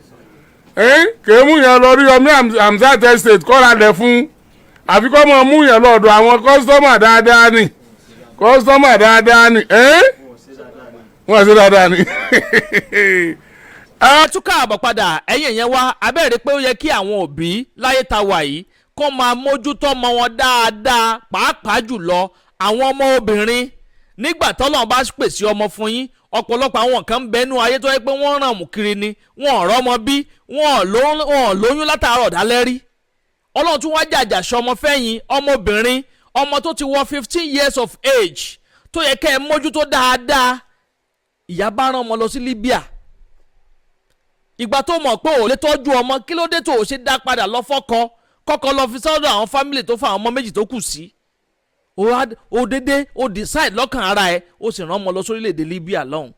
kèé mú yàn lọ Oriyomi Hamzat estate kọ́ra lẹ̀ fún àfi kọ́ mọ̀ mú yàn lọ́dọ̀ àwọn kọ́sítọ́mà dáadáa ni wọ́n ṣe dáadáa ni. ẹ tún káàbọ̀ padà ẹ̀yin yẹn wá abẹ́rẹ́ pé ó yẹ kí àwọn òbí láyé ta wà yìí kó máa mójútó ọmọ wọn dáadáa pàápàá jùlọ àwọn ọmọ obìnrin nígbà tọ́lọ́run bá pèsè ọmọ fún yín ọ̀pọ̀lọpọ̀ àwọn kan ń bẹnu ayé tó yẹ pé wọ́n ràn mú kiri ni wọ́n ọ̀rọ̀ ọmọ bí wọ́n lóyún látàárọ̀ dálẹ́rí ọlọ́run tún wá jàjà sọmọ fẹ́yìn ọmọbìnrin ọmọ tó ti wọ 15 years of age tó yẹ kẹ́ ẹ mójútó dáadáa ìyá bá rán ọmọ lọ sí Libya ìgbà tó mọ̀ pé ò lè tọ́jú ọmọ kí ló dé tó ò ṣe dá padà lọ fọ́kọ kọ́kọ́ lọ fi sọ́dọ̀ àwọn fámìlì tó fa àwọn ọmọ méjì tó kù sí ó dédé ó decide lọ́kàn ara ẹ̀ ó sì rán ọmọ lọ sórílẹ̀‐èdè Libya lọ́hùn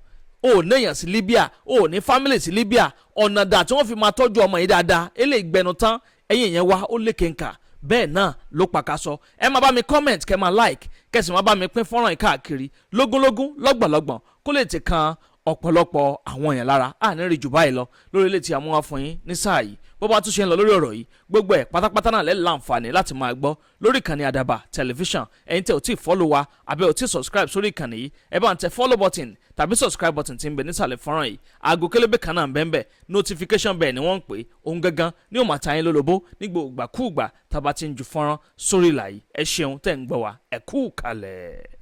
ó níyàn sí Libya ó ní fámìlì sí Libya ọ̀nà dà tí wọ́n fi máa tọ́jú ọmọ yìí dáadáa eléyìí gbẹnu tán ẹ̀yin yẹn wá ó lékè nkà bẹ́ẹ̀ náà ló pàkàṣọ ẹ máa bá mi comment kẹ́ máa like kẹ́sì máa bá mi pín fọ́nrán yìí káàkiri lógúnlógún lọ́gbọ̀nlọ́gbọ̀n kó lè ti kan ọ̀pọ̀lọpọ̀ àwọn èèyàn lára àní rí jù báyìí lọ lórí ilé tí a mú wá fún yín ní sáà yìí bó bá tún ṣe ń lọ lórí ọ̀rọ̀ yìí gbogbo ẹ̀ pátápátá náà lẹ́la àǹfààní láti máa gbọ́ lórí ìkànnì àdàbà tẹlifíṣàn ẹ̀yin tẹ́ ò tí ì follow wa àbẹ́ ò tí ì subscribe sórí ìkànnì yìí ẹ bá ń tẹ follow button tàbí subscribe button tí ń bẹ nísàlẹ̀ fọ́nrán yìí aago kélébé kan náà ń bẹ ń bẹ notification bell ni wọ́n ń pè ohun gangan ní ó máa ta yín lólobó nígbà ògbàkúùgbà tá a bá ti ń ju fọ́nrán sórí ìlà yìí ẹ ṣeun tẹ́ ń gbọ́ wa ẹ kú kalẹ̀.